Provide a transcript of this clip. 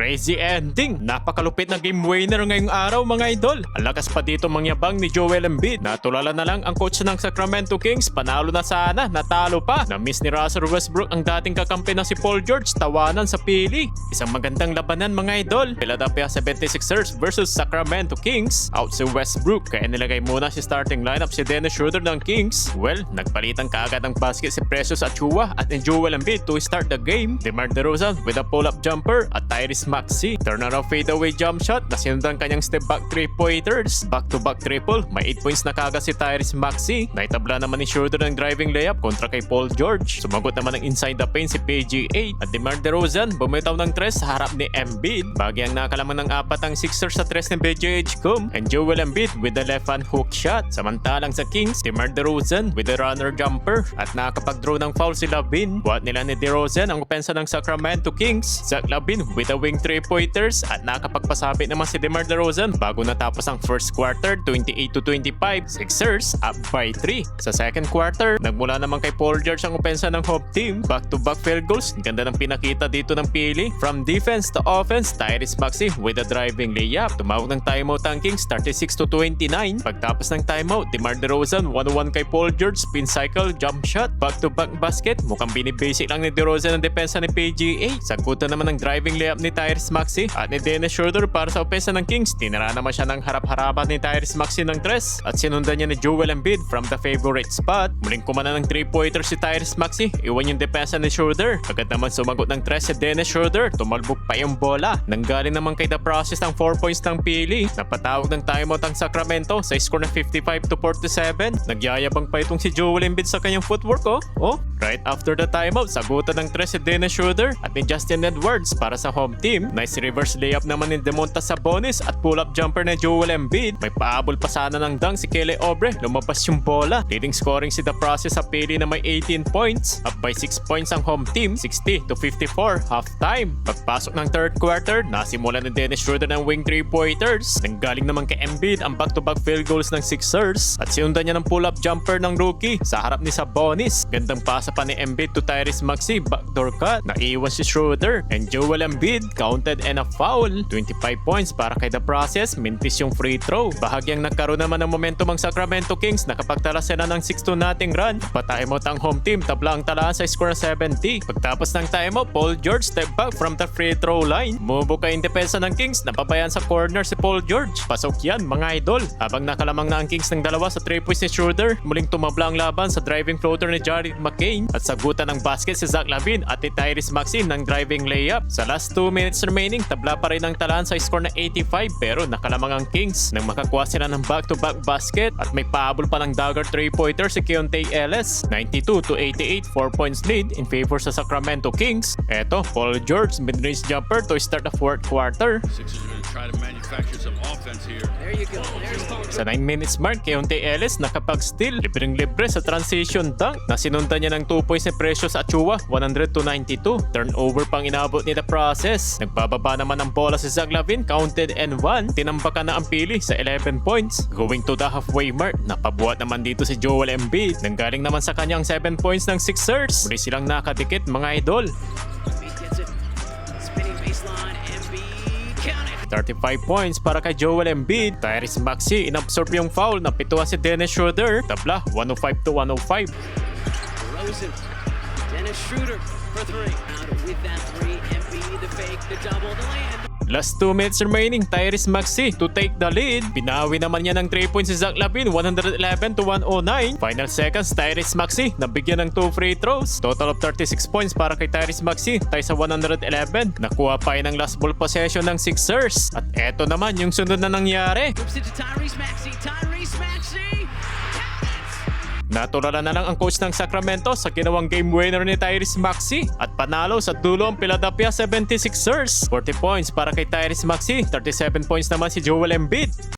Crazy ending. Napakalupit na game winner ngayong araw mga idol. Ang lakas pa dito mangyabang ni Joel Embiid. Natulala na lang ang coach ng Sacramento Kings. Panalo na sana, natalo pa. Na-miss ni Russell Westbrook ang dating kakampi na si Paul George. Tawanan sa pili. Isang magandang labanan mga idol. Philadelphia 76ers versus Sacramento Kings. Out si Westbrook kaya nilagay muna si starting lineup si Dennis Schroeder ng Kings. Well, nagpalitan kaagad ng basket si Precious Achiuwa at ni Joel Embiid to start the game. DeMar DeRozan with a pull-up jumper at Tyrese Maxey. Turnaround fadeaway jump shot na sinundan kanyang step back 3-pointers. Back-to-back triple. May 8 points na kaagad si Tyrese Maxey. Naitabla naman ni Schroeder ng driving layup kontra kay Paul George. Sumagot naman ng inside the paint si PG8 at DeMar DeRozan bumitaw ng 3 sa harap ni Embiid. Bagyang nakalaman ng 4 ang Sixers sa 3 ni BJH and Joel Embiid with the left-hand hook shot. Samantalang sa Kings, DeMar DeRozan with the runner jumper at nakapag-draw ng foul si Lavin. Buhat nila ni DeRozan ang opensa ng Sacramento Kings. Zach Lavin with the wing 3-pointers at nakapagpasabit naman si DeMar DeRozan bago natapos ang first quarter 28-25. Sixers up by 3. Sa second quarter, nagmula naman kay Paul George ang opensa ng home team. Back-to-back field goals. Ganda ng pinakita dito ng pili. From defense to offense, Tyrese Maxey with a driving layup. Tumawag ng timeout ang Kings 36-29. Pagtapos ng timeout, DeMar DeRozan 1-1 kay Paul George. Spin cycle, jump shot, back-to-back basket. Mukhang binibasic lang ni DeRozan ang depensa ni PGA. Sagutan naman ng driving layup ni Tyrese Maxey at ni Dennis Schroeder para sa opensa ng Kings. Tinira naman siya ng harap-harapan ni Tyrese Maxey ng 3 at sinundan niya ni Joel Embiid from the favorite spot. Muling kumana ng 3-pointer si Tyrese Maxey. Iwan yung depensa ni Schroeder. Agad naman sumagot ng 3 si Dennis Schroeder. Tumalbog pa yung bola. Nanggaling naman kay The Process ng 4 points ng pili. Napatawag ng timeout ang Sacramento sa score na 55-47. Nagyayabang pa itong si Joel Embiid sa kanyang footwork right after the timeout, sagutan ng 3 si Dennis Schroeder at ni Justin Edwards para sa home team. Nice reverse layup naman ni Domantas Sabonis at pull-up jumper ni Joel Embiid. May paabol pa sana ng dunk si Kelly Oubre. Lumabas yung bola. Leading scoring si The Process sa pili na may 18 points. Up by 6 points ang home team, 60-54 halftime. Pagpasok ng third quarter, nasimulan ni Dennis Schroeder ng wing 3-pointers. Nanggaling naman kay Embiid ang back-to-back field goals ng Sixers at sinundan niya ng pull-up jumper ng rookie sa harap ni Sabonis. Gandang pasa pa ni Embiid to Tyrese Maxey, backdoor cut. Naiwan si Schroeder and Joel Embiid counted and a foul. 25 points para kay The Process, mintis yung free throw. Bahagyang nagkaroon naman ng momentum ang Sacramento Kings, nakapagtala sila ng 6-0 run. Pa-timeout ang home team, tabla ang talaan sa score na 70. Pagtapos ng timeout, Paul George step back from the free throw line. Mubo kay depensa ng Kings, napabayan sa corner si Paul George. Pasok yan mga idol. Habang nakalamang na ang Kings ng 2 sa 3 points ni Schroeder, muling tumabla ang laban sa driving floater ni Jared McCain at sagutan ng basket si Zach Lavin at ni Tyrese Maxey ng driving layup. Sa last 2 minutes remaining, tabla pa rin ang talaan sa score na 85 pero nakalamang ang Kings nang makakuha sila ng back-to-back basket at may paabol pa ng dagger 3-pointer si Keontae Ellis. 92-88, 4 points lead in favor sa Sacramento Kings. Eto, Paul George mid-range jumper to start the fourth quarter. Sixers are going to try to manufacture some offense here. There you go. There's Paul Sa 9 minutes mark, Keontae Ellis nakapag-steal. Libreng-libre sa transition dunk. Nasinundan niya ng 2 points ni Precious Achiuwa, 100-92. Turnover pang inabot ni The Process. Nagbababa naman ang bola si Zach Lavin, counted and 1. Tinambakan na ang pili sa 11 points. Going to the halfway mark, napabuhat naman dito si Joel Embiid. Nanggaling naman sa kanyang 7 points ng Sixers. Muli silang nakadikit mga idol. Embiid gets it. Spinning baseline. Embiid count it. 35 points para kay Joel Embiid. Tyrese Maxey inabsorb yung foul. Napituan si Dennis Schroeder. Tabla 105-105. DeRozan. Dennis Schroeder for 3. Out with that 3. Embiid the fake, the double, the land. Last 2 minutes remaining, Tyrese Maxey to take the lead. Binawi naman niya ng 3 points si Zach Lavin, 111-109. Final seconds, Tyrese Maxey nabigyan ng 2 free throws. Total of 36 points para kay Tyrese Maxey, tayo sa 111. Nakuha pa yun ang last ball possession ng Sixers. At eto naman yung sunod na nangyari. Hoops into Tyrese Maxey. Tyrese Maxey. Natulala na lang ang coach ng Sacramento sa ginawang game winner ni Tyrese Maxey at panalo sa dulo ang Philadelphia 76ers. 40 points para kay Tyrese Maxey, 37 points naman si Joel Embiid.